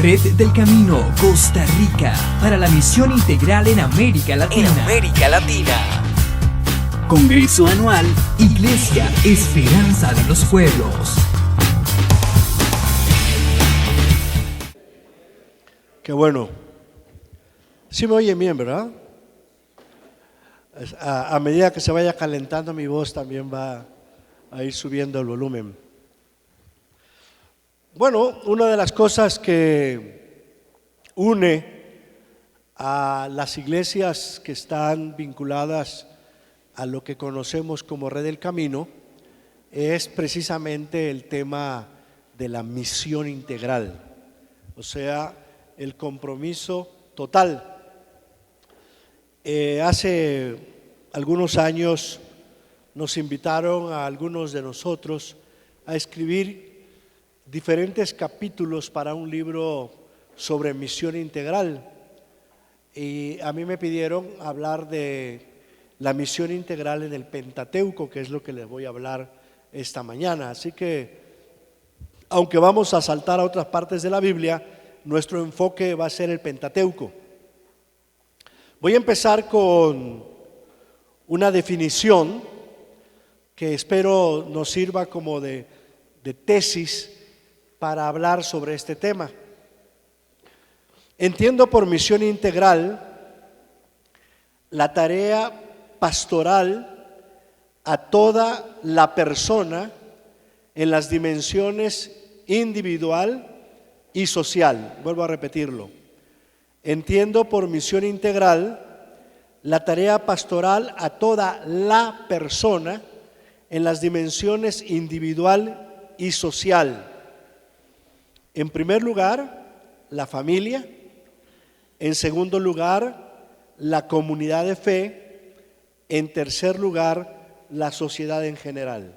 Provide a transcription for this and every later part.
Red del Camino, Costa Rica, para la misión integral en América Latina. Congreso anual, Iglesia Esperanza de los Pueblos. Qué bueno. Sí me oyen bien, ¿verdad? A medida que se vaya calentando mi voz también va a ir subiendo el volumen. Bueno, una de las cosas que une a las iglesias que están vinculadas a lo que conocemos como Red del Camino es precisamente el tema de la misión integral, o sea, el compromiso total. Hace algunos años nos invitaron a algunos de nosotros a escribir diferentes capítulos para un libro sobre misión integral, y a mí me pidieron hablar de la misión integral en el Pentateuco, que es lo que les voy a hablar esta mañana. Así que, aunque vamos a saltar a otras partes de la Biblia, nuestro enfoque va a ser el Pentateuco. Voy a empezar con una definición que espero nos sirva como de tesis para hablar sobre este tema. Entiendo por misión integral la tarea pastoral a toda la persona en las dimensiones individual y social. Vuelvo a repetirlo. Entiendo por misión integral la tarea pastoral a toda la persona en las dimensiones individual y social. En primer lugar, la familia. En segundo lugar, la comunidad de fe. En tercer lugar, la sociedad en general.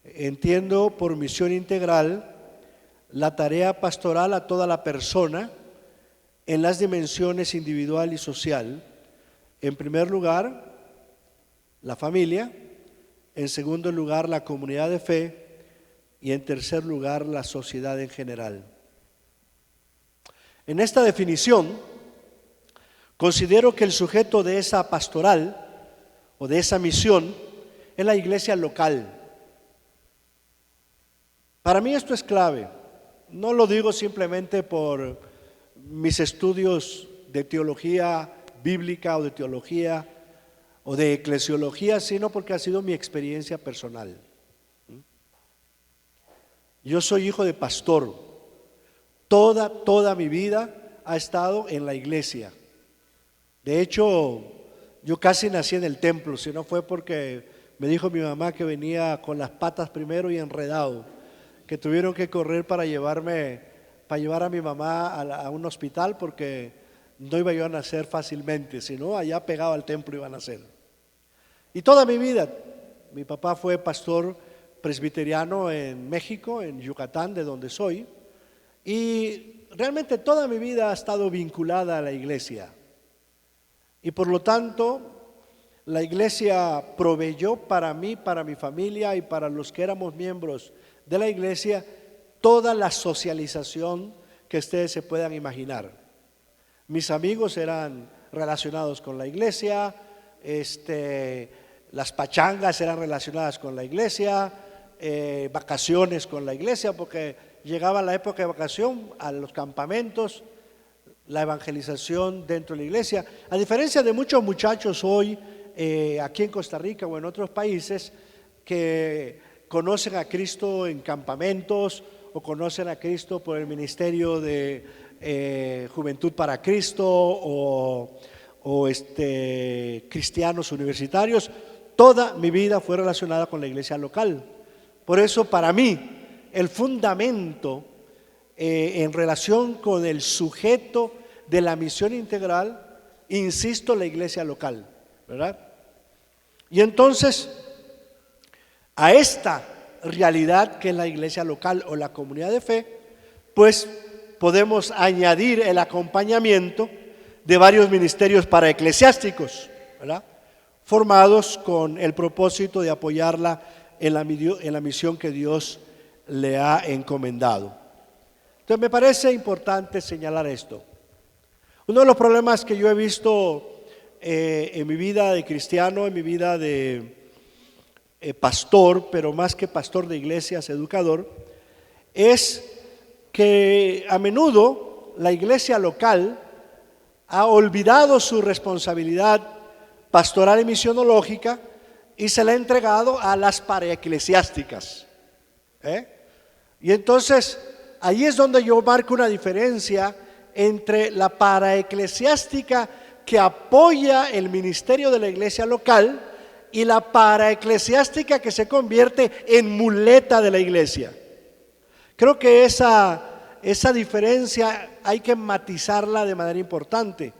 Entiendo por misión integral la tarea pastoral a toda la persona en las dimensiones individual y social. En primer lugar, la familia. En segundo lugar, la comunidad de fe. Y en tercer lugar, la sociedad en general. En esta definición, considero que el sujeto de esa pastoral o de esa misión es la iglesia local. Para mí esto es clave. No lo digo simplemente por mis estudios de teología bíblica o de teología o de eclesiología, sino porque ha sido mi experiencia personal. Yo soy hijo de pastor. Toda mi vida ha estado en la iglesia. De hecho, yo casi nací en el templo, si no fue porque me dijo mi mamá que venía con las patas primero y enredado, que tuvieron que correr para llevar a mi mamá a un hospital porque no iba yo a nacer fácilmente, sino allá pegado al templo iba a nacer. Y toda mi vida, mi papá fue pastor presbiteriano en México, en Yucatán, de donde soy, y realmente toda mi vida ha estado vinculada a la iglesia. Y por lo tanto, la iglesia proveyó para mí, para mi familia y para los que éramos miembros de la iglesia toda la socialización que ustedes se puedan imaginar. Mis amigos eran relacionados con la iglesia, las pachangas eran relacionadas con la iglesia, vacaciones con la iglesia, porque llegaba la época de vacación, a los campamentos, la evangelización dentro de la iglesia. A diferencia de muchos muchachos hoy, aquí en Costa Rica o en otros países, que conocen a Cristo en campamentos o conocen a Cristo por el ministerio de Juventud para Cristo o cristianos universitarios. Toda mi vida fue relacionada con la iglesia local. Por eso, para mí, el fundamento en relación con el sujeto de la misión integral, insisto, la iglesia local, ¿verdad? Y entonces, a esta realidad que es la iglesia local o la comunidad de fe, pues podemos añadir el acompañamiento de varios ministerios paraeclesiásticos, ¿verdad?, formados con el propósito de apoyarla en la misión que Dios le ha encomendado. Entonces me parece importante señalar esto. Uno de los problemas que yo he visto en mi vida de cristiano, en mi vida de pastor, pero más que pastor de iglesias, educador, es que a menudo la iglesia local ha olvidado su responsabilidad pastoral y misionológica y se la ha entregado a las paraeclesiásticas. Y entonces ahí es donde yo marco una diferencia entre la paraeclesiástica que apoya el ministerio de la iglesia local y la paraeclesiástica que se convierte en muleta de la iglesia. Creo que esa diferencia hay que matizarla de manera importante.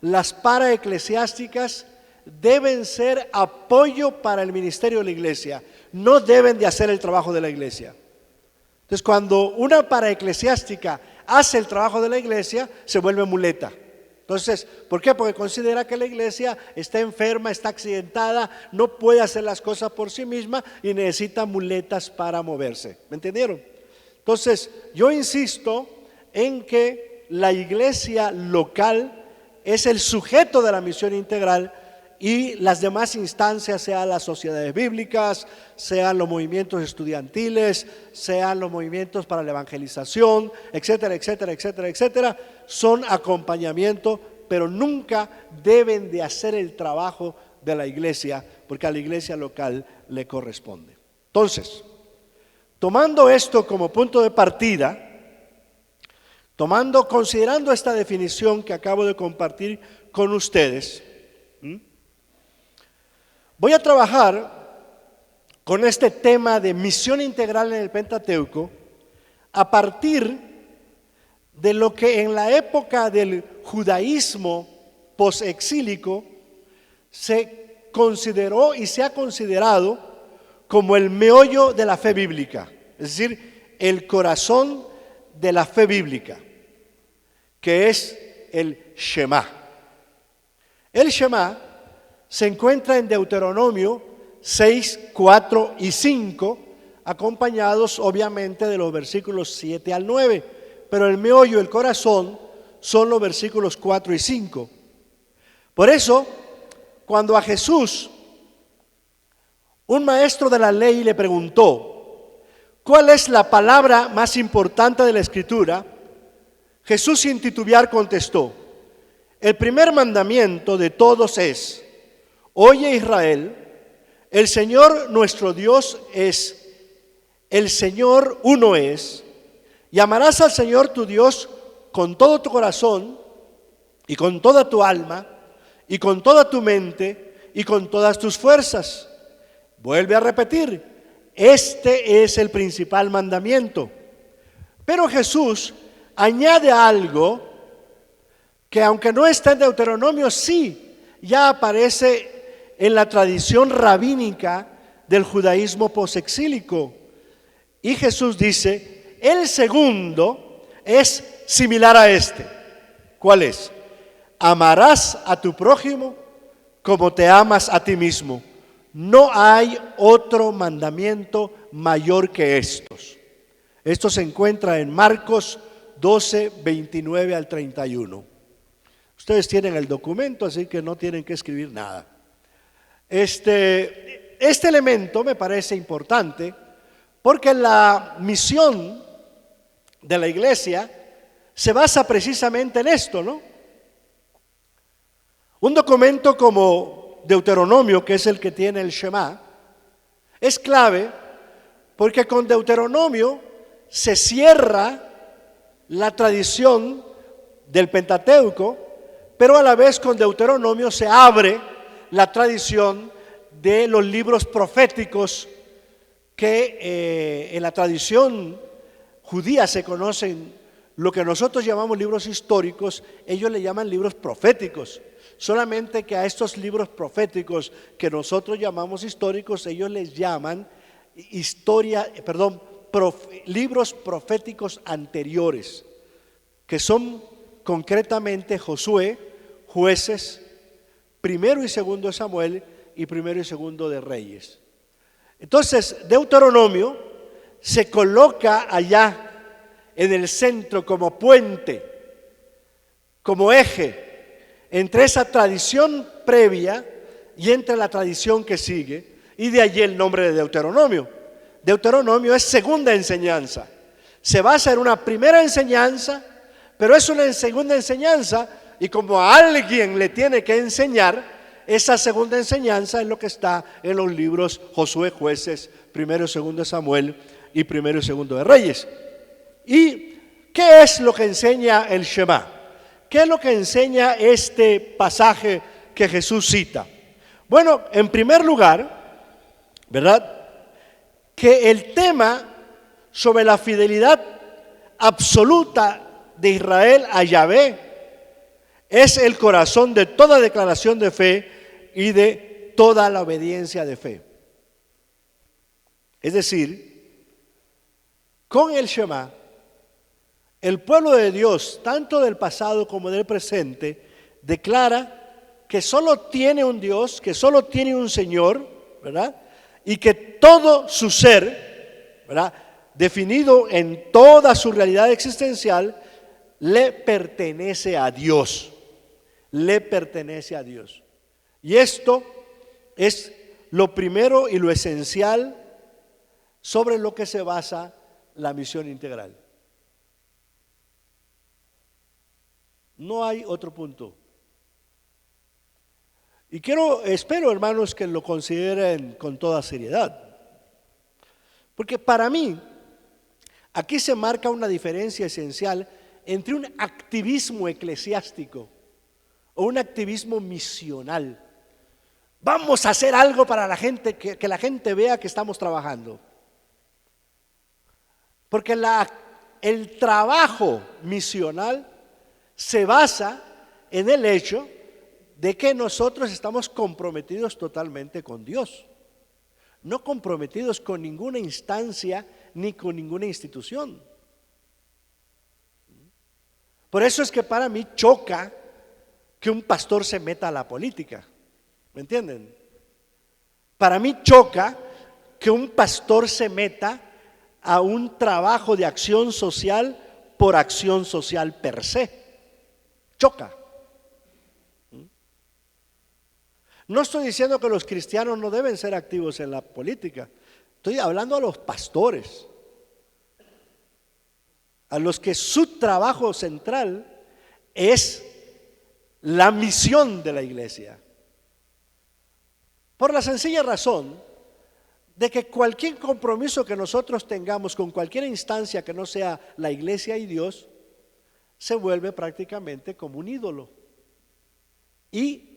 Las paraeclesiásticas deben ser apoyo para el ministerio de la iglesia, no deben de hacer el trabajo de la iglesia. Entonces, cuando una paraeclesiástica hace el trabajo de la iglesia, se vuelve muleta. Entonces, ¿por qué? Porque considera que la iglesia está enferma, está accidentada, no puede hacer las cosas por sí misma y necesita muletas para moverse. ¿Me entendieron? Entonces, yo insisto en que la iglesia local es el sujeto de la misión integral y las demás instancias, sean las sociedades bíblicas, sean los movimientos estudiantiles, sean los movimientos para la evangelización, etcétera, etcétera, etcétera, etcétera, son acompañamiento, pero nunca deben de hacer el trabajo de la iglesia, porque a la iglesia local le corresponde. Entonces, tomando esto como punto de partida, considerando esta definición que acabo de compartir con ustedes, voy a trabajar con este tema de misión integral en el Pentateuco a partir de lo que en la época del judaísmo posexílico se consideró y se ha considerado como el meollo de la fe bíblica, es decir, el corazón de la fe bíblica, que es el Shema. El Shema se encuentra en Deuteronomio 6, 4 y 5, acompañados obviamente de los versículos 7 al 9, pero el meollo, el corazón, son los versículos 4 y 5. Por eso, cuando a Jesús, un maestro de la ley, le preguntó, ¿cuál es la palabra más importante de la Escritura?, Jesús sin titubear contestó, el primer mandamiento de todos es, oye Israel, el Señor nuestro Dios es, el Señor uno es, y amarás al Señor tu Dios con todo tu corazón, y con toda tu alma, y con toda tu mente, y con todas tus fuerzas. Vuelve a repetir, este es el principal mandamiento. Pero Jesús añade algo que, aunque no está en Deuteronomio, sí ya aparece en la tradición rabínica del judaísmo posexílico. Y Jesús dice, el segundo es similar a este. ¿Cuál es? Amarás a tu prójimo como te amas a ti mismo. No hay otro mandamiento mayor que estos. Esto se encuentra en Marcos 12, 29 al 31. Ustedes tienen el documento, así que no tienen que escribir nada. Este elemento me parece importante porque la misión de la iglesia se basa precisamente en esto, ¿no? Un documento como Deuteronomio, que es el que tiene el Shema, es clave porque con Deuteronomio se cierra la tradición del Pentateuco, pero a la vez con Deuteronomio se abre la tradición de los libros proféticos que en la tradición judía se conocen, lo que nosotros llamamos libros históricos, ellos le llaman libros proféticos. Solamente que a estos libros proféticos que nosotros llamamos históricos, ellos les llaman libros proféticos anteriores, que son concretamente Josué, Jueces, primero y segundo de Samuel y primero y segundo de Reyes. Entonces, Deuteronomio se coloca allá en el centro como puente, como eje entre esa tradición previa y entre la tradición que sigue, y de allí el nombre de Deuteronomio. Deuteronomio es segunda enseñanza. Se basa en una primera enseñanza, pero es una segunda enseñanza, y como a alguien le tiene que enseñar, esa segunda enseñanza es lo que está en los libros Josué, Jueces, Primero y Segundo de Samuel y Primero y Segundo de Reyes. ¿Y qué es lo que enseña el Shema? ¿Qué es lo que enseña este pasaje que Jesús cita? Bueno, en primer lugar, ¿verdad?, que el tema sobre la fidelidad absoluta de Israel a Yahvé es el corazón de toda declaración de fe y de toda la obediencia de fe. Es decir, con el Shema, el pueblo de Dios, tanto del pasado como del presente, declara que solo tiene un Dios, que solo tiene un Señor, ¿verdad? Y que todo su ser, ¿verdad?, definido en toda su realidad existencial, le pertenece a Dios. Le pertenece a Dios. Y esto es lo primero y lo esencial sobre lo que se basa la misión integral. No hay otro punto. Y espero, hermanos, que lo consideren con toda seriedad. Porque para mí, aquí se marca una diferencia esencial entre un activismo eclesiástico o un activismo misional. Vamos a hacer algo para la gente, que la gente vea que estamos trabajando. Porque el trabajo misional se basa en el hecho de que nosotros estamos comprometidos totalmente con Dios, no comprometidos con ninguna instancia ni con ninguna institución. Por eso es que para mí choca que un pastor se meta a la política, ¿me entienden? Para mí choca que un pastor se meta a un trabajo de acción social por acción social per se. Choca. No estoy diciendo que los cristianos no deben ser activos en la política. Estoy hablando a los pastores, a los que su trabajo central es la misión de la iglesia. Por la sencilla razón de que cualquier compromiso que nosotros tengamos con cualquier instancia que no sea la iglesia y Dios, se vuelve prácticamente como un ídolo. Y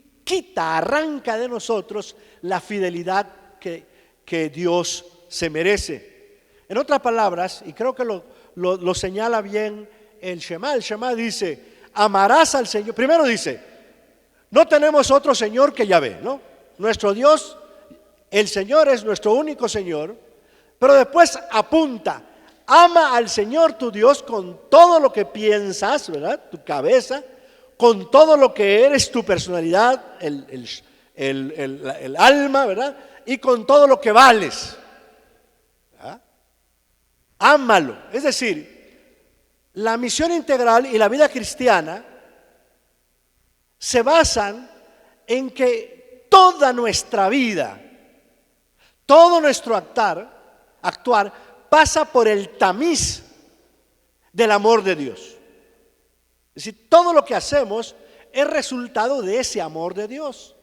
arranca de nosotros la fidelidad que Dios se merece. En otras palabras, y creo que lo señala bien el Shema dice, amarás al Señor. Primero dice, no tenemos otro Señor que Yahvé, ¿no? Nuestro Dios, el Señor es nuestro único Señor, pero después apunta, ama al Señor tu Dios con todo lo que piensas, ¿verdad? Tu cabeza, con todo lo que eres, tu personalidad, el alma, ¿verdad? Y con todo lo que vales. ¿Verdad? Ámalo. Es decir, la misión integral y la vida cristiana se basan en que toda nuestra vida, todo nuestro actuar pasa por el tamiz del amor de Dios. Es decir, todo lo que hacemos es resultado de ese amor de Dios.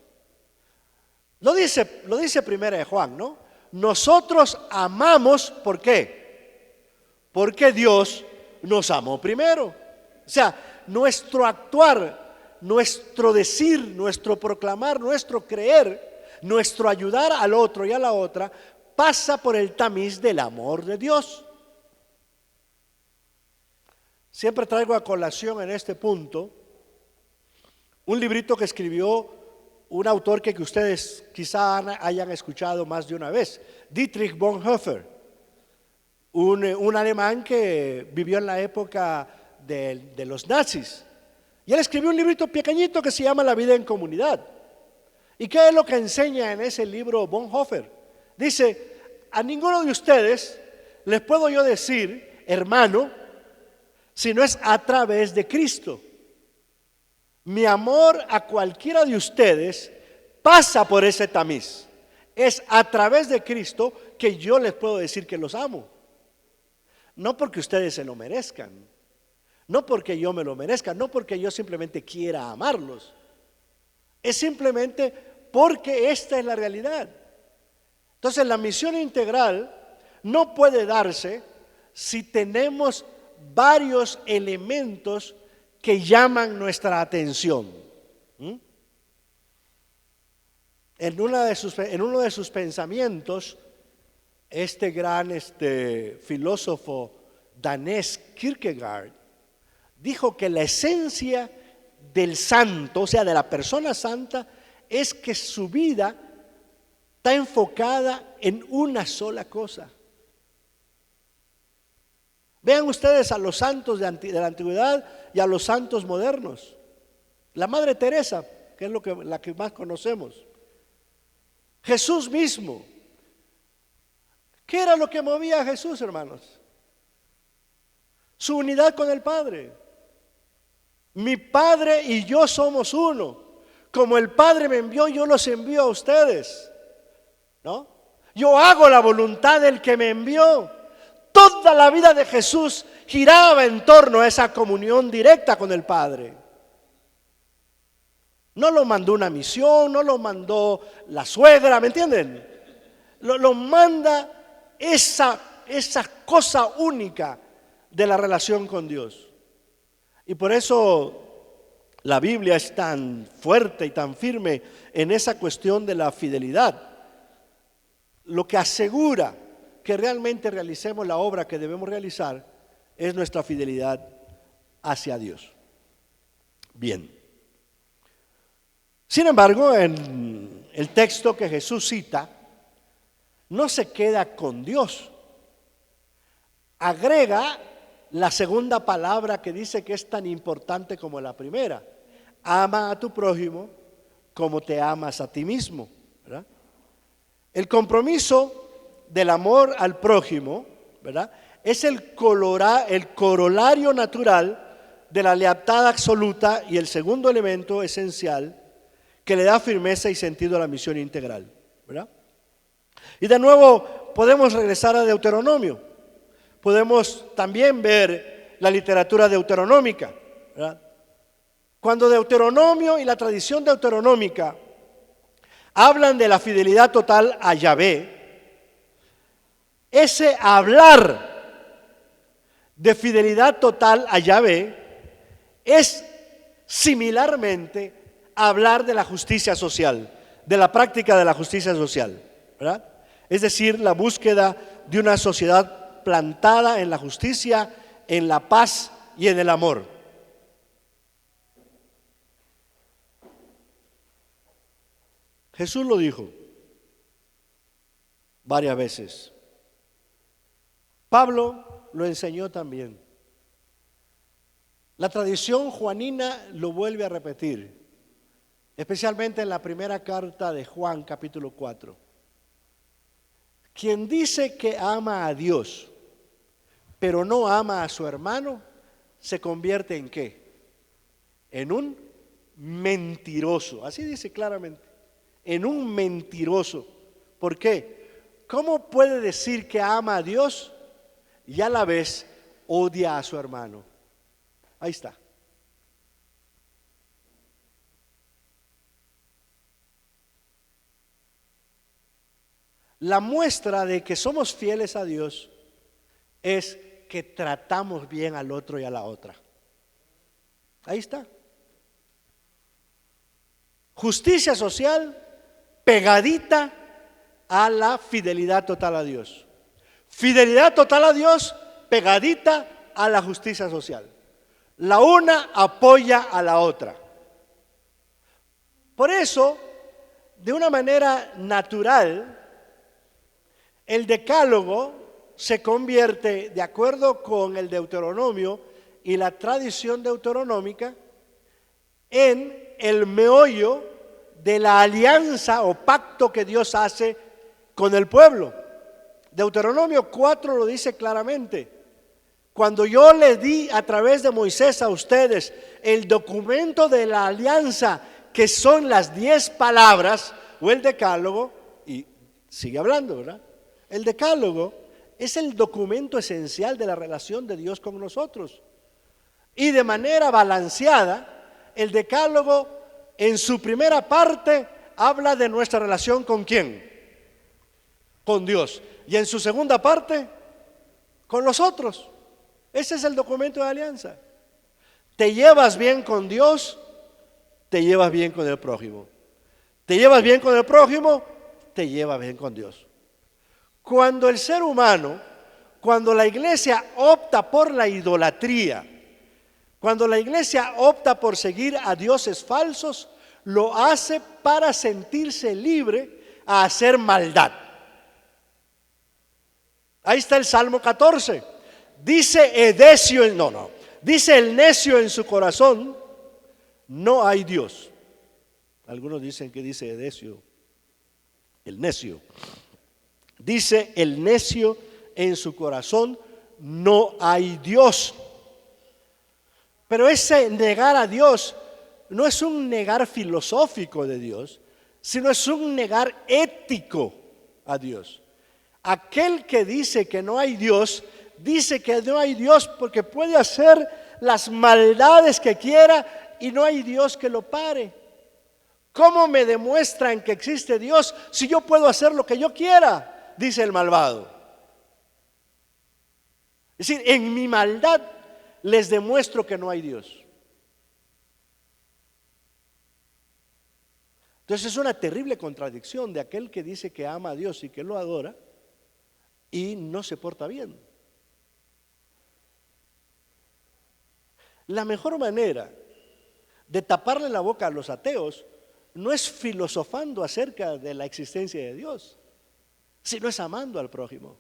Lo dice Primera de Juan, ¿no? Nosotros amamos, ¿por qué? Porque Dios nos amó primero. O sea, nuestro actuar, nuestro decir, nuestro proclamar, nuestro creer, nuestro ayudar al otro y a la otra, pasa por el tamiz del amor de Dios. Siempre traigo a colación en este punto un librito que escribió un autor que ustedes quizá hayan escuchado más de una vez, Dietrich Bonhoeffer, un alemán que vivió en la época de los nazis. Y él escribió un librito pequeñito que se llama La vida en comunidad. ¿Y qué es lo que enseña en ese libro Bonhoeffer? Dice, a ninguno de ustedes les puedo yo decir, hermano, sino es a través de Cristo. Mi amor a cualquiera de ustedes pasa por ese tamiz. Es a través de Cristo que yo les puedo decir que los amo. No porque ustedes se lo merezcan, no porque yo me lo merezca, no porque yo simplemente quiera amarlos. Es simplemente porque esta es la realidad. Entonces la misión integral no puede darse si tenemos varios elementos que llaman nuestra atención. En uno de sus pensamientos, este gran filósofo danés Kierkegaard dijo que la esencia del santo, o sea, de la persona santa, es que su vida está enfocada en una sola cosa. Vean ustedes a los santos de la antigüedad y a los santos modernos. La Madre Teresa, que es la que más conocemos. Jesús mismo. ¿Qué era lo que movía a Jesús, hermanos? Su unidad con el Padre. Mi Padre y yo somos uno. Como el Padre me envió, yo los envío a ustedes. ¿No? Yo hago la voluntad del que me envió. Toda la vida de Jesús giraba en torno a esa comunión directa con el Padre. No lo mandó una misión, no lo mandó la suegra, ¿me entienden? Lo manda esa cosa única de la relación con Dios. Y por eso la Biblia es tan fuerte y tan firme en esa cuestión de la fidelidad. Lo que asegura que realmente realicemos la obra que debemos realizar es nuestra fidelidad hacia Dios. Bien. Sin embargo, en el texto que Jesús cita, no se queda con Dios. Agrega la segunda palabra que dice que es tan importante como la primera. Ama a tu prójimo como te amas a ti mismo, ¿verdad? El compromiso del amor al prójimo, ¿verdad?, es el corolario natural de la lealtad absoluta y el segundo elemento esencial que le da firmeza y sentido a la misión integral, ¿verdad? Y de nuevo podemos regresar a Deuteronomio. Podemos también ver la literatura deuteronómica, ¿verdad? Cuando Deuteronomio y la tradición deuteronómica hablan de la fidelidad total a Yahvé, ese hablar de fidelidad total a Yahvé es similarmente hablar de la justicia social, de la práctica de la justicia social, ¿verdad? Es decir, la búsqueda de una sociedad plantada en la justicia, en la paz y en el amor. Jesús lo dijo varias veces. Pablo lo enseñó también. La tradición juanina lo vuelve a repetir, especialmente en la primera carta de Juan, capítulo 4. Quien dice que ama a Dios, pero no ama a su hermano, se convierte ¿en qué? En un mentiroso. Así dice claramente, en un mentiroso. ¿Por qué? ¿Cómo puede decir que ama a Dios y a la vez odia a su hermano? Ahí está. La muestra de que somos fieles a Dios es que tratamos bien al otro y a la otra. Ahí está. Justicia social pegadita a la fidelidad total a Dios. Fidelidad total a Dios pegadita a la justicia social. La una apoya a la otra. Por eso, de una manera natural, el decálogo se convierte, de acuerdo con el Deuteronomio y la tradición deuteronómica, en el meollo de la alianza o pacto que Dios hace con el pueblo. Deuteronomio 4 lo dice claramente. Cuando yo le di a través de Moisés a ustedes el documento de la alianza, que son las 10 palabras o el decálogo, y sigue hablando, ¿verdad? El decálogo es el documento esencial de la relación de Dios con nosotros. Y de manera balanceada, el decálogo en su primera parte habla de nuestra relación ¿con quién? Con Dios. Y en su segunda parte, con los otros. Ese es el documento de alianza. Te llevas bien con Dios, te llevas bien con el prójimo. Te llevas bien con el prójimo, te llevas bien con Dios. Cuando el ser humano, cuando la iglesia opta por la idolatría, cuando la iglesia opta por seguir a dioses falsos, lo hace para sentirse libre a hacer maldad. Ahí está el Salmo 14. Dice dice el necio en su corazón, no hay Dios. Algunos dicen que dice Edesio, el necio. Dice el necio en su corazón, no hay Dios. Pero ese negar a Dios no es un negar filosófico de Dios, sino es un negar ético a Dios. Aquel que dice que no hay Dios, dice que no hay Dios porque puede hacer las maldades que quiera y no hay Dios que lo pare. ¿Cómo me demuestran que existe Dios si yo puedo hacer lo que yo quiera? Dice el malvado. Es decir, en mi maldad les demuestro que no hay Dios. Entonces es una terrible contradicción de aquel que dice que ama a Dios y que lo adora y no se porta bien. La mejor manera de taparle la boca a los ateos no es filosofando acerca de la existencia de Dios, sino es amando al prójimo.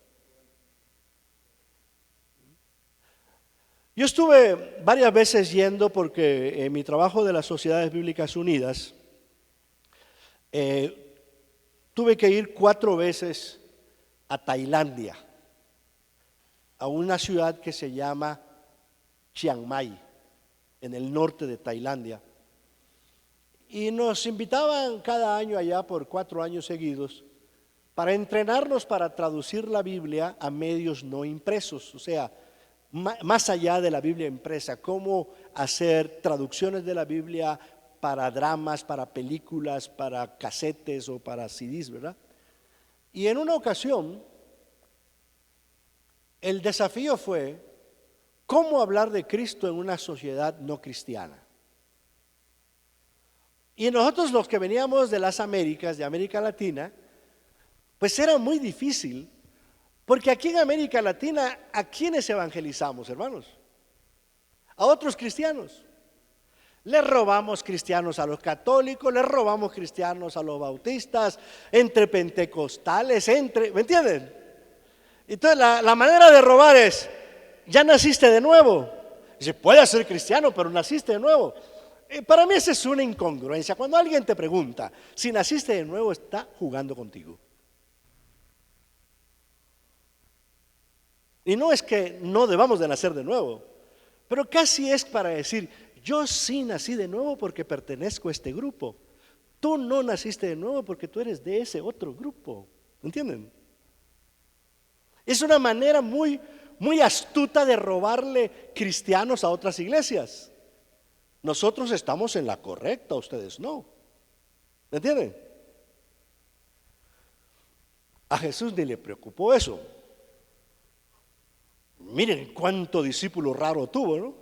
Yo estuve varias veces yendo porque en mi trabajo de las Sociedades Bíblicas Unidas tuve que ir 4 veces a Tailandia, a una ciudad que se llama Chiang Mai, en el norte de Tailandia. Y nos invitaban cada año allá por 4 años seguidos para entrenarnos para traducir la Biblia a medios no impresos, o sea, más allá de la Biblia impresa, cómo hacer traducciones de la Biblia para dramas, para películas, para casetes o para CDs, ¿verdad? Y en una ocasión, el desafío fue cómo hablar de Cristo en una sociedad no cristiana. Y nosotros los que veníamos de las Américas, de América Latina, pues era muy difícil, porque aquí en América Latina, ¿a quiénes evangelizamos, hermanos? A otros cristianos. Les robamos cristianos a los católicos, les robamos cristianos a los bautistas, entre pentecostales, ¿me entienden? Entonces la manera de robar es, ya naciste de nuevo. Dice, puedes ser cristiano, pero naciste de nuevo. Para mí esa es una incongruencia. Cuando alguien te pregunta si naciste de nuevo, está jugando contigo. Y no es que no debamos de nacer de nuevo, pero casi es para decir, yo sí nací de nuevo porque pertenezco a este grupo. Tú no naciste de nuevo porque tú eres de ese otro grupo. ¿Entienden? Es una manera muy astuta de robarle cristianos a otras iglesias. Nosotros estamos en la correcta, ustedes no. ¿Me entienden? A Jesús ni le preocupó eso. Miren cuánto discípulo raro tuvo, ¿no?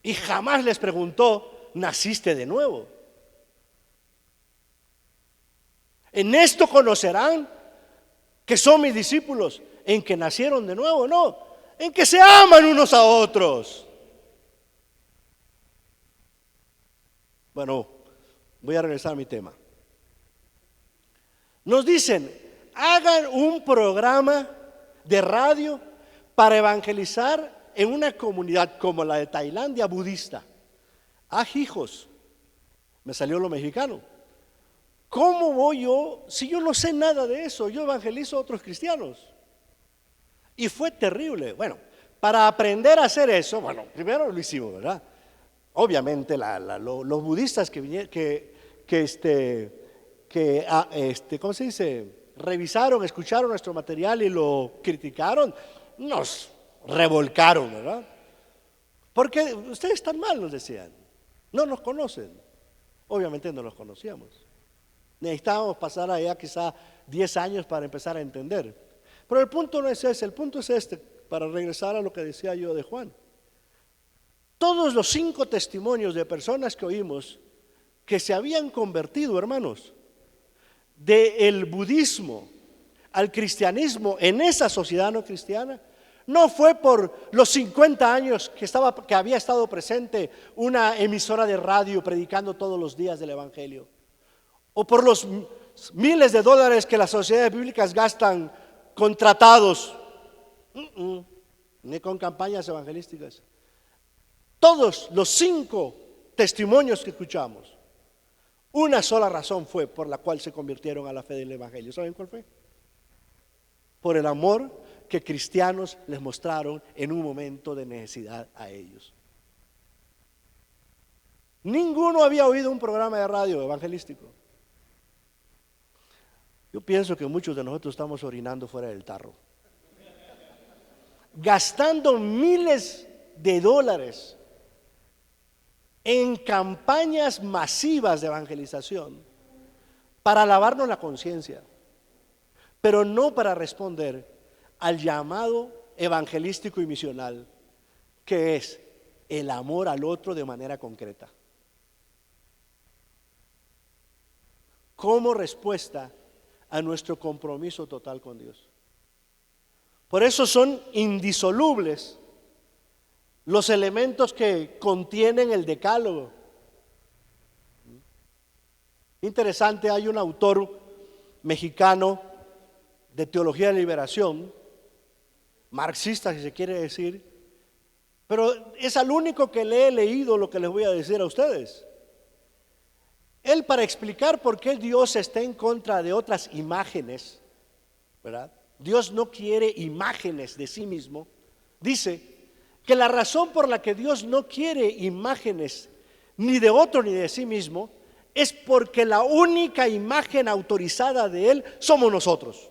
Y jamás les preguntó, ¿naciste de nuevo? En esto conocerán que son mis discípulos, en que nacieron de nuevo, no, en que se aman unos a otros. Bueno, voy a regresar a mi tema. Nos dicen, hagan un programa de radio para evangelizar en una comunidad como la de Tailandia budista. Hijos, me salió lo mexicano. ¿Cómo voy yo, si yo no sé nada de eso? Yo evangelizo a otros cristianos. Y fue terrible. Bueno, para aprender a hacer eso, bueno, primero lo hicimos, ¿verdad? Obviamente los budistas ¿cómo se dice? Revisaron, escucharon nuestro material y lo criticaron, nos revolcaron, ¿verdad? Porque ustedes están mal, nos decían, no nos conocen. Obviamente no los conocíamos. Necesitábamos pasar allá quizá 10 años para empezar a entender. Pero el punto no es ese, el punto es este, para regresar a lo que decía yo de Juan. Todos los 5 testimonios de personas que oímos que se habían convertido, hermanos, del budismo al cristianismo en esa sociedad no cristiana, no fue por los 50 años que había estado presente una emisora de radio predicando todos los días del evangelio, o por los miles de dólares que las sociedades bíblicas gastan con tratados, ni con campañas evangelísticas. Todos los 5 testimonios que escuchamos, una sola razón fue por la cual se convirtieron a la fe del evangelio. ¿Saben cuál fue? Por el amor que cristianos les mostraron en un momento de necesidad a ellos. Ninguno había oído un programa de radio evangelístico. Yo pienso que muchos de nosotros estamos orinando fuera del tarro, gastando miles de dólares en campañas masivas de evangelización para lavarnos la conciencia, pero no para responder al llamado evangelístico y misional, que es el amor al otro de manera concreta, como respuesta a nuestro compromiso total con Dios. Por eso son indisolubles los elementos que contienen el decálogo. Interesante, hay un autor mexicano de teología de liberación, marxista si se quiere decir, pero es al único que le he leído lo que les voy a decir a ustedes. Él, para explicar por qué Dios está en contra de otras imágenes, ¿verdad? Dios no quiere imágenes de sí mismo. Dice que la razón por la que Dios no quiere imágenes ni de otro ni de sí mismo es porque la única imagen autorizada de Él somos nosotros.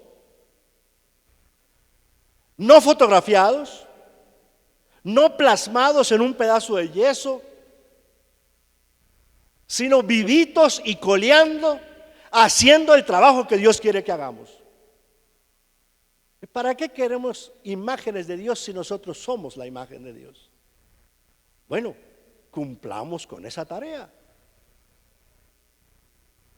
No fotografiados, no plasmados en un pedazo de yeso, sino vivitos y coleando, haciendo el trabajo que Dios quiere que hagamos. ¿Para qué queremos imágenes de Dios si nosotros somos la imagen de Dios? Bueno, cumplamos con esa tarea.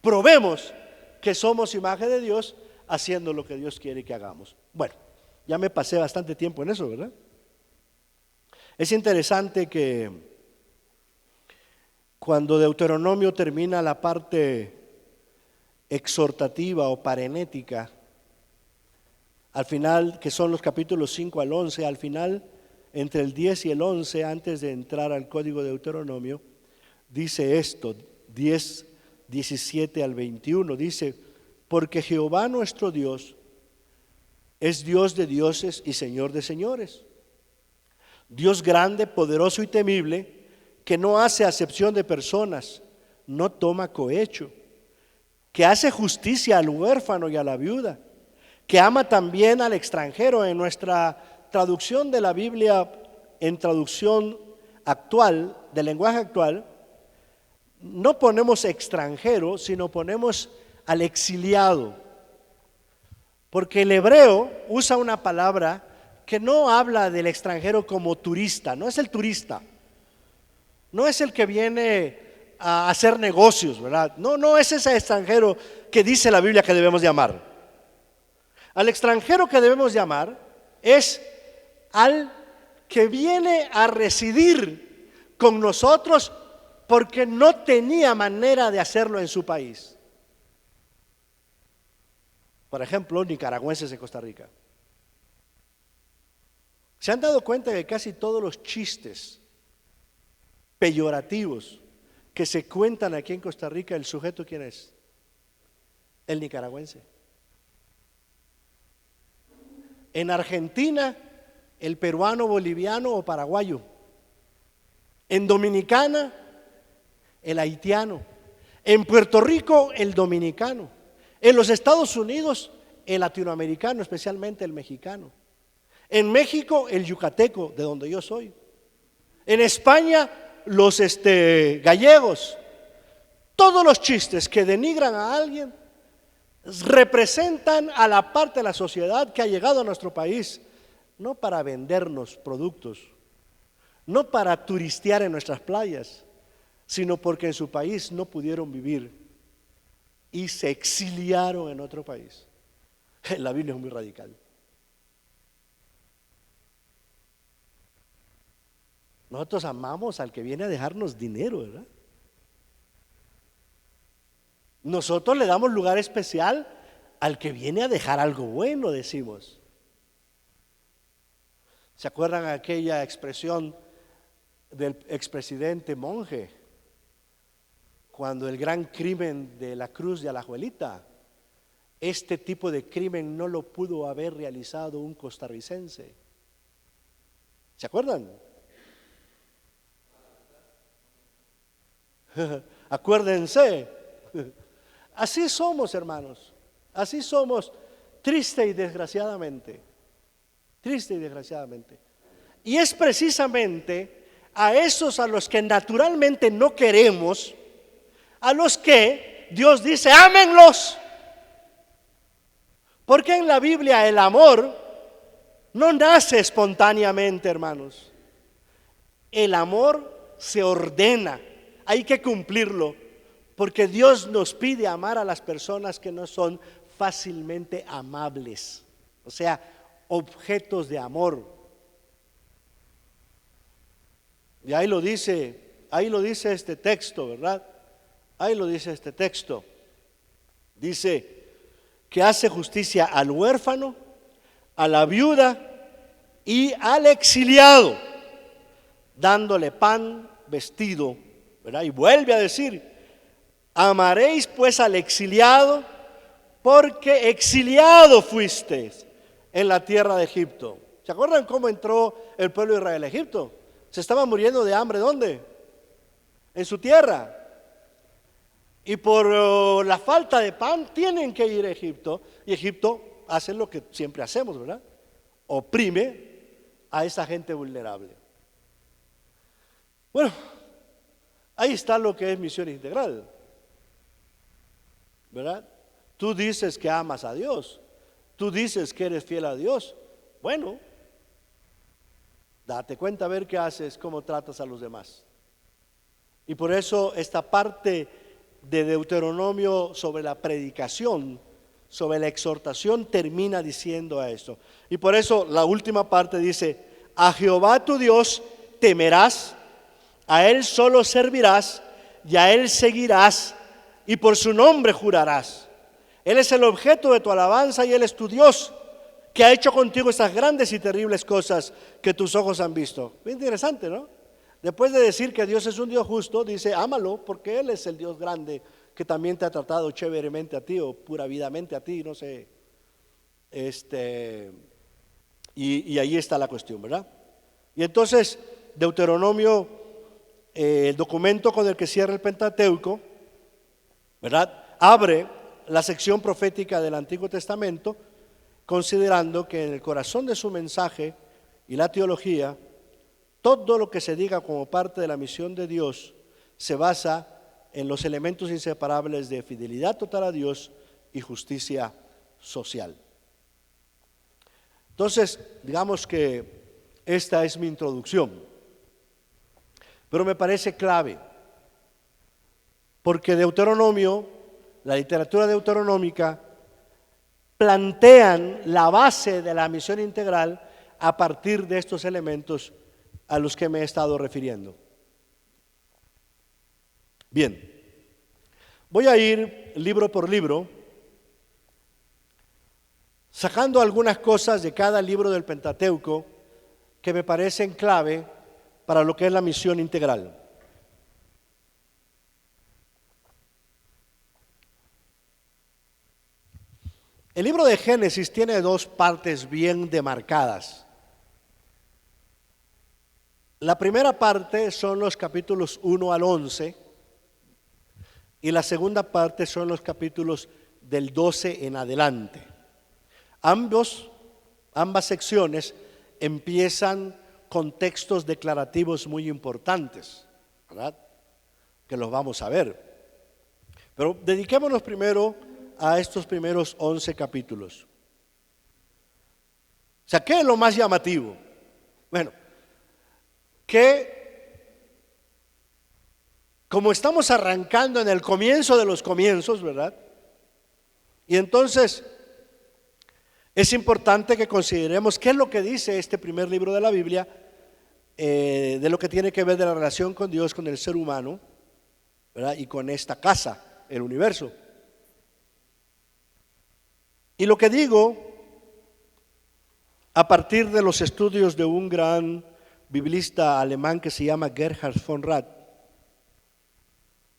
Probemos que somos imagen de Dios haciendo lo que Dios quiere que hagamos. Bueno, ya me pasé bastante tiempo en eso, ¿verdad? Es interesante que cuando Deuteronomio termina la parte exhortativa o parenética, al final, que son los capítulos 5 al 11, al final, entre el 10 y el 11, antes de entrar al código de Deuteronomio, dice esto, 10, 17 al 21, dice: porque Jehová nuestro Dios es Dios de dioses y Señor de señores, Dios grande, poderoso y temible, que no hace acepción de personas, no toma cohecho, que hace justicia al huérfano y a la viuda, que ama también al extranjero. En nuestra traducción de la Biblia, en traducción actual, del lenguaje actual, no ponemos extranjero, sino ponemos al exiliado, porque el hebreo usa una palabra que no habla del extranjero como turista, no es el turista, no es el que viene a hacer negocios, ¿verdad? No es ese extranjero que dice la Biblia que debemos llamar. Al extranjero que debemos llamar es al que viene a residir con nosotros porque no tenía manera de hacerlo en su país. Por ejemplo, nicaragüenses en Costa Rica. ¿Se han dado cuenta que casi todos los chistes peyorativos que se cuentan aquí en Costa Rica, el sujeto ¿quién es? El nicaragüense. En Argentina, el peruano, boliviano o paraguayo. En Dominicana, el haitiano. En Puerto Rico, el dominicano. En los Estados Unidos, el latinoamericano, especialmente el mexicano. En México, el yucateco, de donde yo soy. En España, los gallegos. Todos los chistes que denigran a alguien representan a la parte de la sociedad que ha llegado a nuestro país, no para vendernos productos, no para turistear en nuestras playas, sino porque en su país no pudieron vivir y se exiliaron en otro país. La Biblia es muy radical. Nosotros amamos al que viene a dejarnos dinero, ¿verdad? Nosotros le damos lugar especial al que viene a dejar algo bueno, decimos. ¿Se acuerdan aquella expresión del expresidente Monge? Cuando el gran crimen de la cruz de Alajuelita, este tipo de crimen no lo pudo haber realizado un costarricense. ¿Se acuerdan? Acuérdense. Así somos, hermanos. Así somos, triste y desgraciadamente. Triste y desgraciadamente. Y es precisamente a esos a los que naturalmente no queremos, a los que Dios dice, ámenlos. Porque en la Biblia el amor no nace espontáneamente, hermanos. El amor se ordena, hay que cumplirlo, porque Dios nos pide amar a las personas que no son fácilmente amables, o sea, objetos de amor. Y ahí lo dice este texto, ¿verdad? Ahí lo dice este texto. Dice que hace justicia al huérfano, a la viuda y al exiliado, dándole pan, vestido, ¿verdad? Y vuelve a decir, amaréis pues al exiliado, porque exiliado fuisteis en la tierra de Egipto. ¿Se acuerdan cómo entró el pueblo de Israel a Egipto? Se estaba muriendo de hambre, ¿dónde? En su tierra. Y por la falta de pan tienen que ir a Egipto. Y Egipto hace lo que siempre hacemos, ¿verdad? Oprime a esa gente vulnerable. Bueno, ahí está lo que es misión integral, ¿verdad? Tú dices que amas a Dios, tú dices que eres fiel a Dios. Bueno, date cuenta a ver qué haces, cómo tratas a los demás. Y por eso esta parte de Deuteronomio sobre la predicación, sobre la exhortación, termina diciendo a esto. Y por eso la última parte dice, a Jehová tu Dios temerás, a Él solo servirás y a Él seguirás y por su nombre jurarás. Él es el objeto de tu alabanza y Él es tu Dios, que ha hecho contigo estas grandes y terribles cosas que tus ojos han visto. Muy interesante, ¿no? Después de decir que Dios es un Dios justo, dice, ámalo porque Él es el Dios grande que también te ha tratado chéveremente a ti o pura vidamente a ti, no sé. Y ahí está la cuestión, ¿verdad? Y entonces, Deuteronomio, el documento con el que cierra el Pentateuco, ¿verdad? Abre la sección profética del Antiguo Testamento, considerando que en el corazón de su mensaje y la teología, todo lo que se diga como parte de la misión de Dios se basa en los elementos inseparables de fidelidad total a Dios y justicia social. Entonces, digamos que esta es mi introducción, pero me parece clave, porque Deuteronomio, la literatura deuteronómica, plantean la base de la misión integral a partir de estos elementos a los que me he estado refiriendo. Bien, voy a ir libro por libro, sacando algunas cosas de cada libro del Pentateuco que me parecen clave para lo que es la misión integral. El libro de Génesis tiene dos partes bien demarcadas. La primera parte son los capítulos 1 al 11 y la segunda parte son los capítulos del 12 en adelante. Ambas secciones empiezan con textos declarativos muy importantes, ¿verdad? Que los vamos a ver. Pero dediquémonos primero a estos primeros 11 capítulos. O sea, ¿qué es lo más llamativo? Bueno, que como estamos arrancando en el comienzo de los comienzos, ¿verdad? Y entonces es importante que consideremos qué es lo que dice este primer libro de la Biblia, de lo que tiene que ver de la relación con Dios, con el ser humano, ¿verdad? Y con esta casa, el universo. Y lo que digo, a partir de los estudios de un gran biblista alemán que se llama Gerhard von Rad.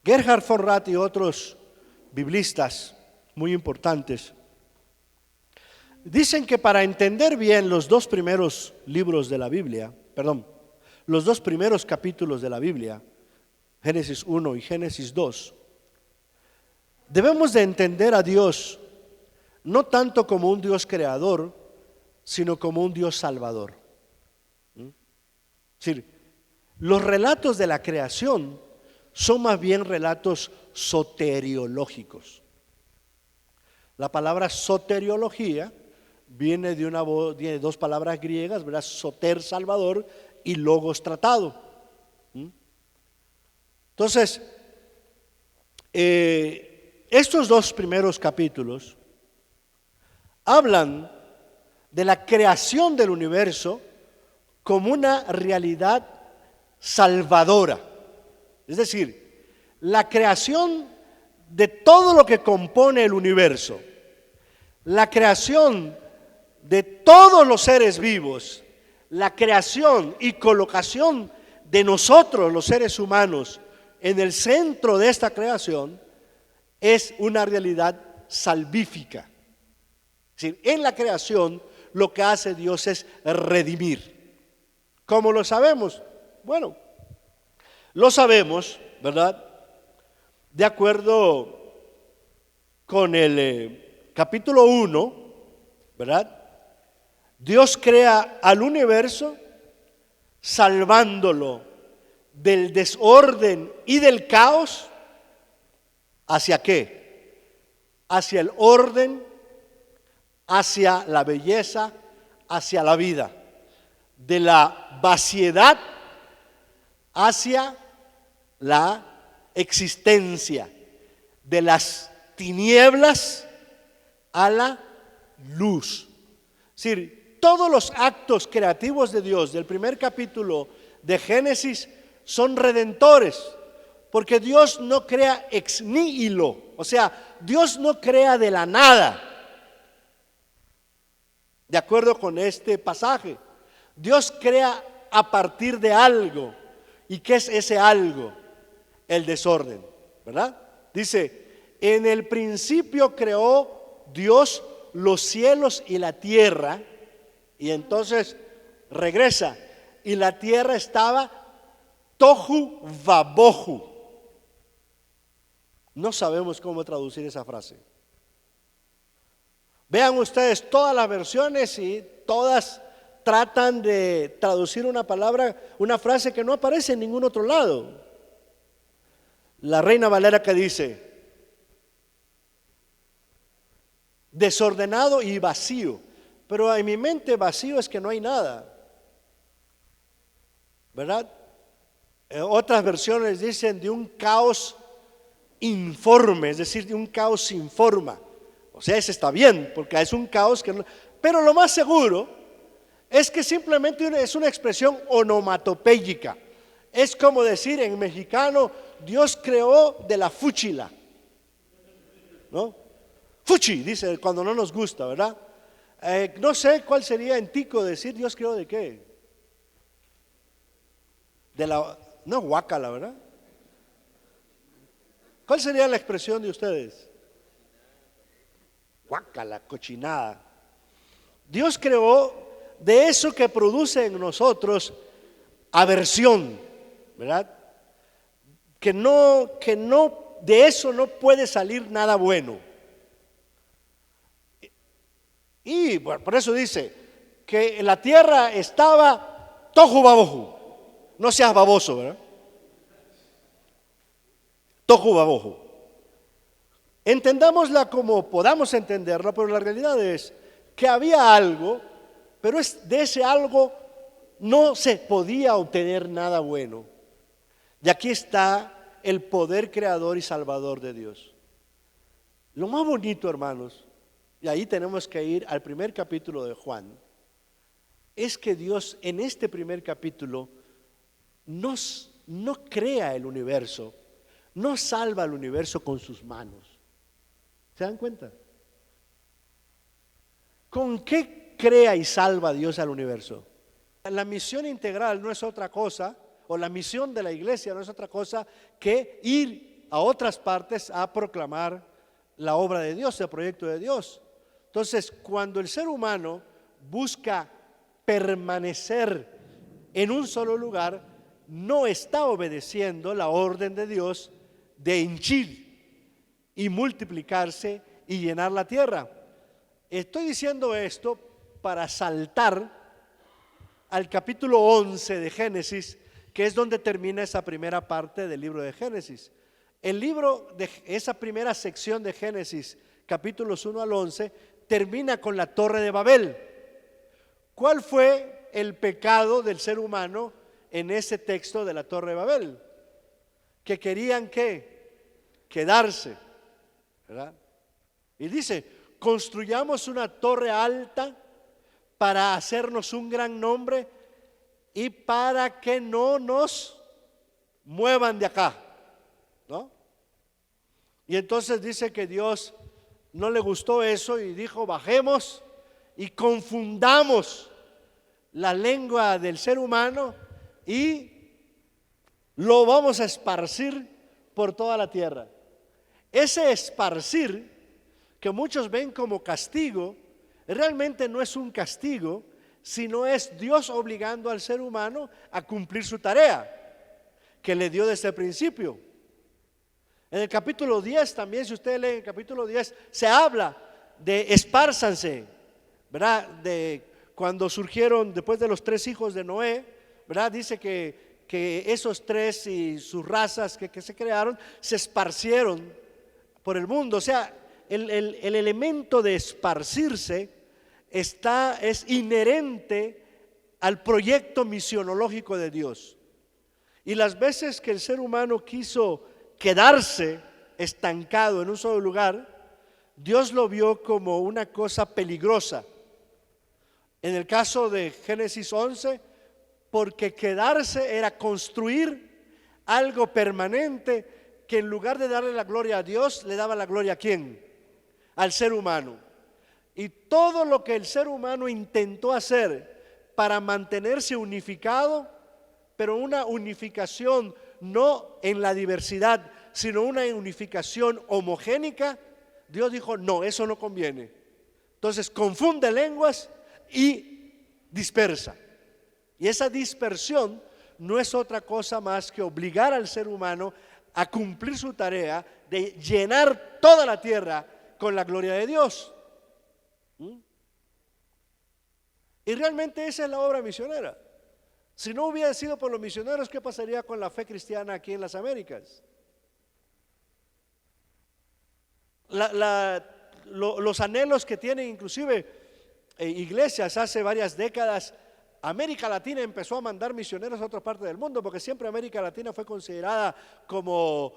Gerhard von Rad y otros biblistas muy importantes dicen que para entender bien los dos primeros libros de la Biblia, los dos primeros capítulos de la Biblia, Génesis 1 y Génesis 2, debemos de entender a Dios no tanto como un Dios creador, sino como un Dios salvador. Es decir, los relatos de la creación son más bien relatos soteriológicos. La palabra soteriología viene de dos palabras griegas, ¿verdad? Soter, salvador, y logos, tratado. Entonces, estos dos primeros capítulos hablan de la creación del universo como una realidad salvadora. Es decir, la creación de todo lo que compone el universo, la creación de todos los seres vivos, la creación y colocación de nosotros, los seres humanos, en el centro de esta creación, es una realidad salvífica. Es decir, en la creación lo que hace Dios es redimir. ¿Cómo lo sabemos? Bueno, lo sabemos, ¿verdad? De acuerdo con el capítulo 1, ¿verdad? Dios crea al universo salvándolo del desorden y del caos. ¿Hacia qué? Hacia el orden, hacia la belleza, hacia la vida. De la vaciedad hacia la existencia, de las tinieblas a la luz. Es decir, todos los actos creativos de Dios del primer capítulo de Génesis son redentores, porque Dios no crea ex nihilo, o sea, Dios no crea de la nada. De acuerdo con este pasaje, Dios crea a partir de algo. ¿Y qué es ese algo? El desorden, ¿verdad? Dice, en el principio creó Dios los cielos y la tierra, y entonces regresa, y la tierra estaba tohu vabohu. No sabemos cómo traducir esa frase. Vean ustedes todas las versiones y todas tratan de traducir una palabra, una frase que no aparece en ningún otro lado. La Reina Valera que dice, desordenado y vacío. Pero en mi mente vacío es que no hay nada, ¿verdad? Otras versiones dicen de un caos informe, es decir, de un caos sin forma. O sea, ese está bien, porque es un caos que no. Pero lo más seguro es que simplemente es una expresión onomatopéyica. Es como decir en mexicano, Dios creó de la fúchila, ¿no? Fuchi, dice cuando no nos gusta, ¿verdad? No sé cuál sería en tico decir Dios creó de qué. De la, no guácala, ¿verdad? ¿Cuál sería la expresión de ustedes? guácala, cochinada. Dios creó de eso que produce en nosotros aversión, ¿verdad? Que no, de eso no puede salir nada bueno. Y bueno, por eso dice que la tierra estaba tohu babohu. No seas baboso, ¿verdad? Tohu babohu. Entendámosla como podamos entenderla, pero la realidad es que había algo, pero de ese algo no se podía obtener nada bueno. Y aquí está el poder creador y salvador de Dios. Lo más bonito, hermanos, y ahí tenemos que ir al primer capítulo de Juan, es que Dios en este primer capítulo no crea el universo, no salva el universo con sus manos. ¿Se dan cuenta? ¿Con qué crea y salva Dios al universo? La misión integral no es otra cosa, o la misión de la iglesia no es otra cosa que ir a otras partes a proclamar la obra de Dios, el proyecto de Dios. Entonces, cuando el ser humano busca permanecer en un solo lugar, no está obedeciendo la orden de Dios de henchir y multiplicarse y llenar la tierra. Estoy diciendo esto para saltar al capítulo 11 de Génesis, que es donde termina esa primera parte del libro de Génesis. El libro de esa primera sección de Génesis, capítulos 1 al 11, termina con la Torre de Babel. ¿Cuál fue el pecado del ser humano en ese texto de la Torre de Babel? Que querían quedarse, ¿verdad? Y dice: construyamos una torre alta para hacernos un gran nombre y para que no nos muevan de acá, ¿no? Y entonces dice que Dios no le gustó eso y dijo: bajemos y confundamos la lengua del ser humano y lo vamos a esparcir por toda la tierra. Ese esparcir, que muchos ven como castigo, realmente no es un castigo, sino es Dios obligando al ser humano a cumplir su tarea que le dio desde el principio. En el capítulo 10 también, si usted lee el capítulo 10, se habla de espárzanse, ¿verdad? De cuando surgieron después de los 3 hijos de Noé, ¿verdad? Dice que esos 3 y sus razas que se crearon se esparcieron por el mundo. O sea, el elemento de esparcirse es inherente al proyecto misionológico de Dios. Y las veces que el ser humano quiso quedarse estancado en un solo lugar, Dios lo vio como una cosa peligrosa. En el caso de Génesis 11, porque quedarse era construir algo permanente que en lugar de darle la gloria a Dios, le daba la gloria ¿a quién? Al ser humano. Y todo lo que el ser humano intentó hacer para mantenerse unificado, pero una unificación no en la diversidad, sino una unificación homogénica, Dios dijo: no, eso no conviene. Entonces confunde lenguas y dispersa. Y esa dispersión no es otra cosa más que obligar al ser humano a cumplir su tarea de llenar toda la tierra con la gloria de Dios. Y realmente esa es la obra misionera. Si no hubiera sido por los misioneros, ¿qué pasaría con la fe cristiana aquí en las Américas? Los anhelos que tienen inclusive iglesias hace varias décadas. América Latina empezó a mandar misioneros a otras partes del mundo, porque siempre América Latina fue considerada como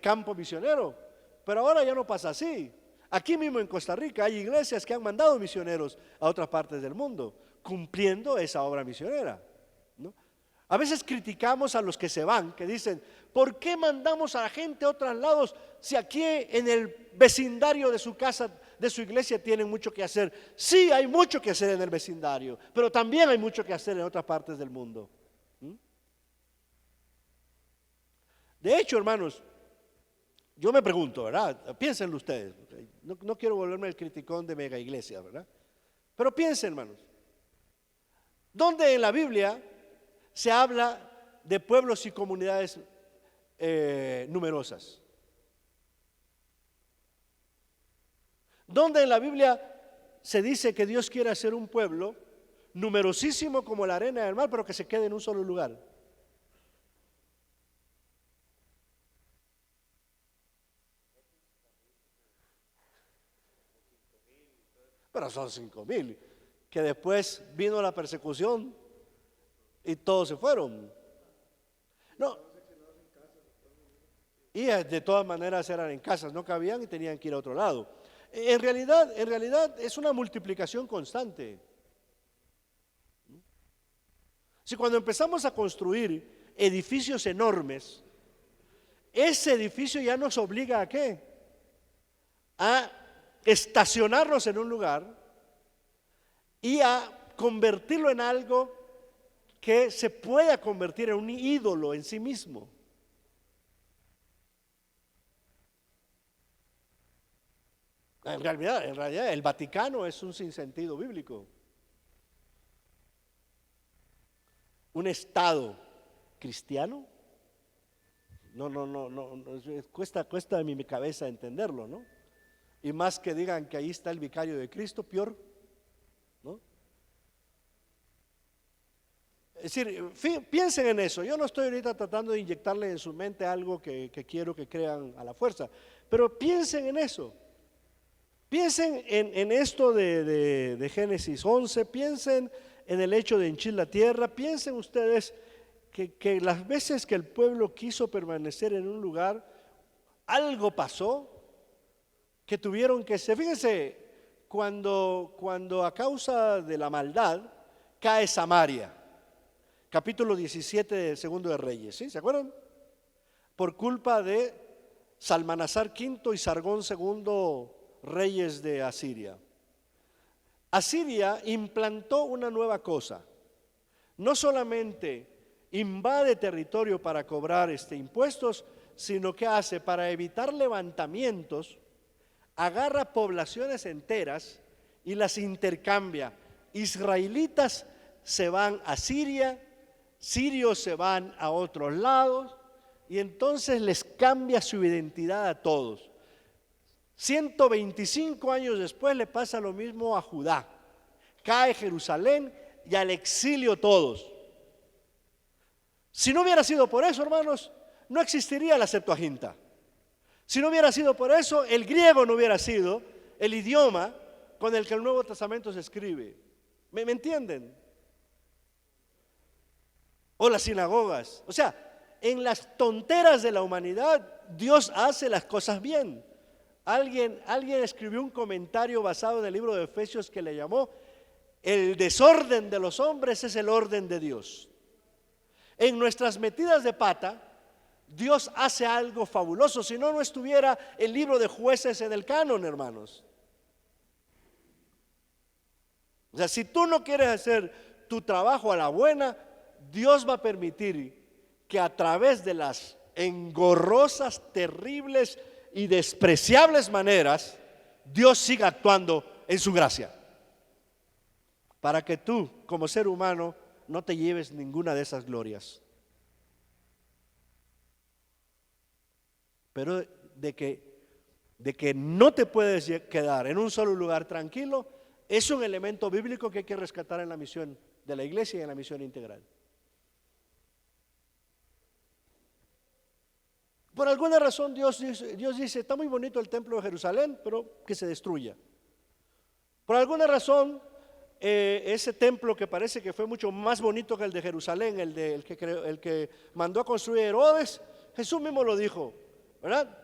campo misionero, pero ahora ya no pasa así. Aquí mismo en Costa Rica hay iglesias que han mandado misioneros a otras partes del mundo, cumpliendo esa obra misionera, ¿no? A veces criticamos a los que se van, que dicen: ¿por qué mandamos a la gente a otros lados si aquí en el vecindario de su casa, de su iglesia, tienen mucho que hacer? Sí, hay mucho que hacer en el vecindario, pero también hay mucho que hacer en otras partes del mundo. De hecho, hermanos, Yo me pregunto, ¿verdad? Piénsenlo ustedes. No quiero volverme el criticón de mega iglesia, ¿verdad? Pero piensen, hermanos. ¿Dónde en la Biblia se habla de pueblos y comunidades numerosas? ¿Dónde en la Biblia se dice que Dios quiere hacer un pueblo numerosísimo como la arena del mar, pero que se quede en un solo lugar? Pero son 5,000, que después vino la persecución y todos se fueron. No, y de todas maneras eran en casas, no cabían y tenían que ir a otro lado. En realidad es una multiplicación constante. Si cuando empezamos a construir edificios enormes, ese edificio ya nos obliga ¿a qué? A estacionarnos en un lugar y a convertirlo en algo que se pueda convertir en un ídolo en sí mismo. En realidad el Vaticano es un sinsentido bíblico. Un Estado cristiano, no, cuesta en mi cabeza entenderlo, ¿no? Y más que digan que ahí está el vicario de Cristo, peor, ¿no? Es decir, piensen en eso. Yo no estoy ahorita tratando de inyectarle en su mente algo que quiero que crean a la fuerza, pero piensen en eso. Piensen en esto de Génesis 11, piensen en el hecho de henchir la tierra, piensen ustedes que las veces que el pueblo quiso permanecer en un lugar, algo pasó, que tuvieron que ser, fíjense, cuando a causa de la maldad cae Samaria, capítulo 17 del Segundo de Reyes, ¿sí? ¿Se acuerdan? Por culpa de Salmanasar V y Sargón II, reyes de Asiria. Asiria implantó una nueva cosa. No solamente invade territorio para cobrar impuestos, sino que hace para evitar levantamientos, agarra poblaciones enteras y las intercambia. Israelitas se van a Siria, sirios se van a otros lados y entonces les cambia su identidad a todos. 125 años después le pasa lo mismo a Judá. Cae Jerusalén y al exilio todos. Si no hubiera sido por eso, hermanos, no existiría la Septuaginta. Si no hubiera sido por eso, el griego no hubiera sido el idioma con el que el Nuevo Testamento se escribe. ¿Me entienden? O las sinagogas. O sea, en las tonteras de la humanidad, Dios hace las cosas bien. Alguien escribió un comentario basado en el libro de Efesios que le llamó: el desorden de los hombres es el orden de Dios. En nuestras metidas de pata, Dios hace algo fabuloso, si no, no estuviera el libro de Jueces en el canon, hermanos. O sea, si tú no quieres hacer tu trabajo a la buena, Dios va a permitir que a través de las engorrosas, terribles y despreciables maneras, Dios siga actuando en su gracia, para que tú, como ser humano, no te lleves ninguna de esas glorias. Pero de que no te puedes quedar en un solo lugar tranquilo, es un elemento bíblico que hay que rescatar en la misión de la iglesia y en la misión integral. Por alguna razón Dios dice, está muy bonito el templo de Jerusalén, pero que se destruya. Por alguna razón, ese templo que parece que fue mucho más bonito que el de Jerusalén, el que mandó a construir Herodes, Jesús mismo lo dijo, ¿verdad?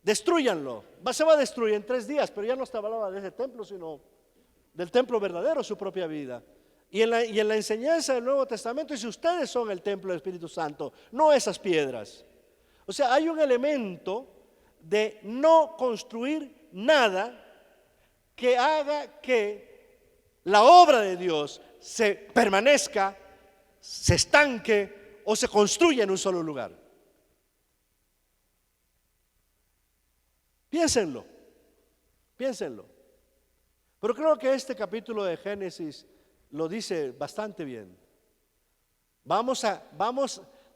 Destrúyanlo, se va a destruir en 3 días, pero ya no estaba hablando de ese templo, sino del templo verdadero, su propia vida. Y en la enseñanza del Nuevo Testamento dice, ustedes son el templo del Espíritu Santo, no esas piedras. O sea, hay un elemento de no construir nada que haga que la obra de Dios se permanezca, se estanque o se construya en un solo lugar. Piénsenlo, piénsenlo. Pero creo que este capítulo de Génesis lo dice bastante bien.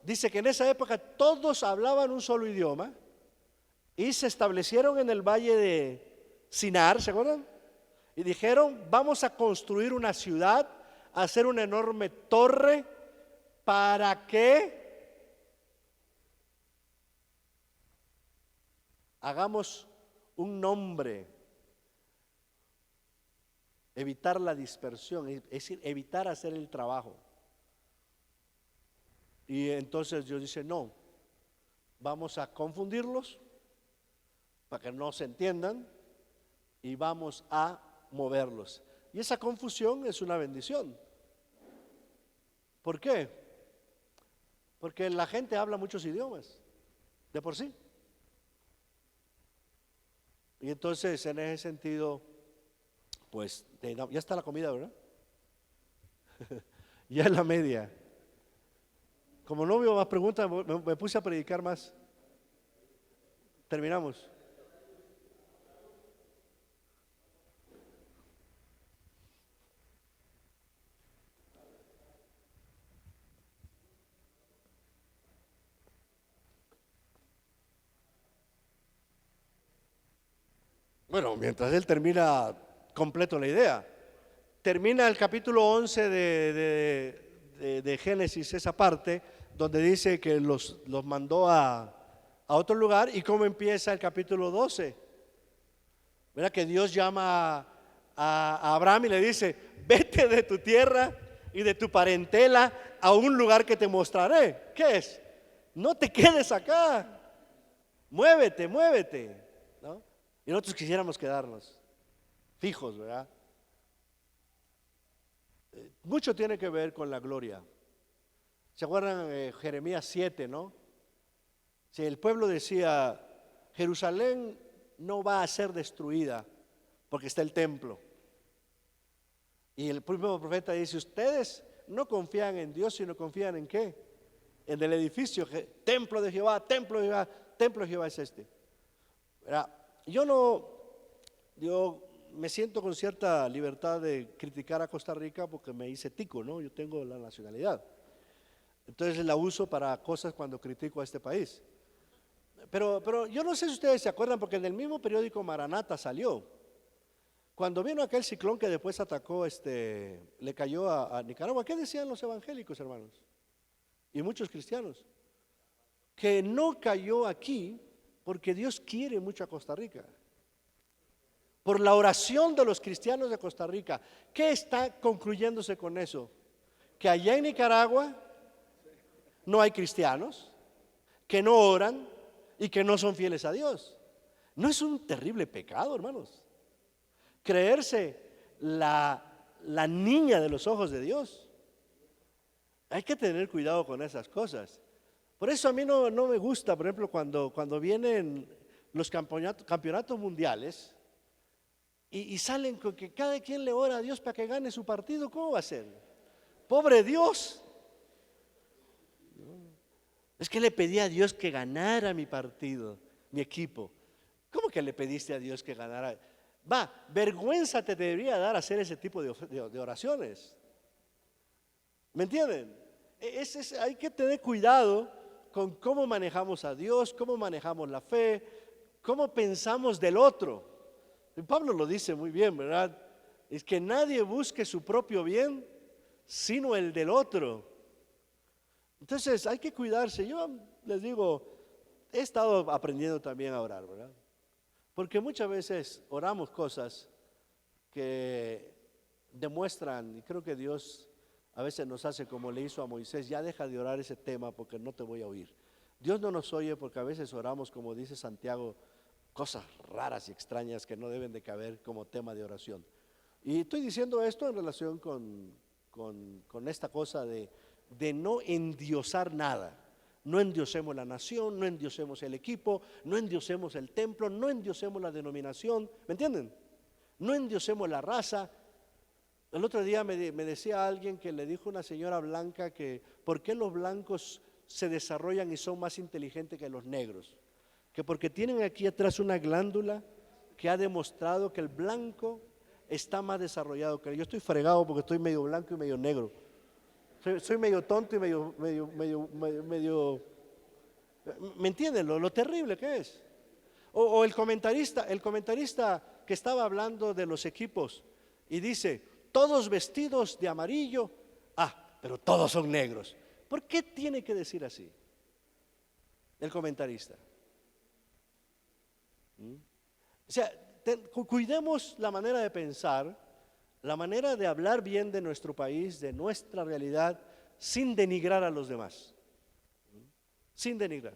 Dice que en esa época todos hablaban un solo idioma y se establecieron en el valle de Sinar, ¿se acuerdan? Y dijeron, vamos a construir una ciudad, hacer una enorme torre para que hagamos un nombre, evitar la dispersión, es decir, evitar hacer el trabajo. Y entonces Dios dice, no, vamos a confundirlos para que no se entiendan y vamos a moverlos. Y esa confusión es una bendición. ¿Por qué? Porque la gente habla muchos idiomas, de por sí. Y entonces en ese sentido, pues ya está la comida, ¿verdad? Ya es la media. Como no veo más preguntas, me puse a predicar más. Terminamos. Bueno, mientras él termina completo la idea, termina el capítulo 11 de Génesis, esa parte donde dice que los mandó a otro lugar. Y cómo empieza el capítulo 12. ¿Verdad? Que Dios llama a Abraham y le dice, vete de tu tierra y de tu parentela a un lugar que te mostraré. ¿Qué es? No te quedes acá, muévete, ¿no? Y nosotros quisiéramos quedarnos fijos, ¿verdad? Mucho tiene que ver con la gloria. ¿Se acuerdan Jeremías 7, no? Si el pueblo decía, Jerusalén no va a ser destruida porque está el templo. Y el mismo profeta dice, ustedes no confían en Dios, sino confían en ¿qué? En el edificio, templo de Jehová, templo de Jehová, templo de Jehová es este. ¿Verdad? Yo me siento con cierta libertad de criticar a Costa Rica porque me hice tico, ¿no? Yo tengo la nacionalidad. Entonces la uso para cosas cuando critico a este país. Pero yo no sé si ustedes se acuerdan, porque en el mismo periódico Maranata salió. Cuando vino aquel ciclón que después atacó, le cayó a Nicaragua, ¿qué decían los evangélicos, hermanos? Y muchos cristianos. Que no cayó aquí porque Dios quiere mucho a Costa Rica. Por la oración de los cristianos de Costa Rica. ¿Qué está concluyéndose con eso? Que allá en Nicaragua no hay cristianos, que no oran y que no son fieles a Dios. ¿No es un terrible pecado, hermanos? Creerse la niña de los ojos de Dios. Hay que tener cuidado con esas cosas. Por eso a mí no me gusta, por ejemplo, cuando vienen los campeonatos mundiales y salen con que cada quien le ora a Dios para que gane su partido. ¿Cómo va a ser? Pobre Dios. Es que le pedí a Dios que ganara mi partido, mi equipo. ¿Cómo que le pediste a Dios que ganara? Vergüenza te debería dar hacer ese tipo de oraciones. ¿Me entienden? Hay que tener cuidado con cómo manejamos a Dios, cómo manejamos la fe, cómo pensamos del otro. Y Pablo lo dice muy bien, ¿verdad? Es que nadie busque su propio bien, sino el del otro. Entonces hay que cuidarse. Yo les digo, he estado aprendiendo también a orar, ¿verdad? Porque muchas veces oramos cosas que demuestran, y creo que Dios a veces nos hace como le hizo a Moisés, ya deja de orar ese tema porque no te voy a oír. Dios no nos oye porque a veces oramos, como dice Santiago, cosas raras y extrañas que no deben de caber como tema de oración. Y estoy diciendo esto en relación con esta cosa de no endiosar nada. No endiosemos la nación, no endiosemos el equipo, no endiosemos el templo, no endiosemos la denominación, ¿me entienden? No endiosemos la raza. El otro día me decía alguien que le dijo una señora blanca que ¿por qué los blancos se desarrollan y son más inteligentes que los negros? que porque tienen aquí atrás una glándula que ha demostrado que el blanco está más desarrollado que yo. Estoy fregado porque estoy medio blanco y medio negro. Soy medio tonto y medio ¿me entienden lo terrible que es? O el comentarista que estaba hablando de los equipos y dice, todos vestidos de amarillo, pero todos son negros. ¿Por qué tiene que decir así el comentarista? O sea, cuidemos la manera de pensar, la manera de hablar bien de nuestro país, de nuestra realidad, sin denigrar a los demás. Sin denigrar.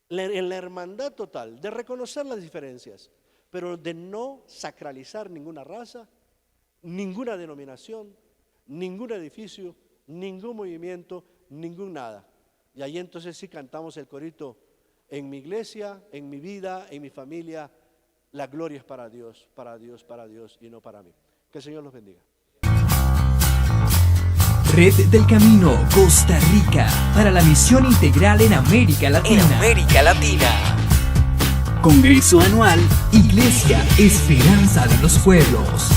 En la hermandad total, de reconocer las diferencias, pero de no sacralizar ninguna raza, ninguna denominación, ningún edificio, ningún movimiento, ningún nada. Y ahí entonces sí cantamos el corito: en mi iglesia, en mi vida, en mi familia, la gloria es para Dios, para Dios, para Dios y no para mí. Que el Señor los bendiga. Red del Camino Costa Rica para la misión integral en América Latina. Congreso anual Iglesia Esperanza de los Pueblos.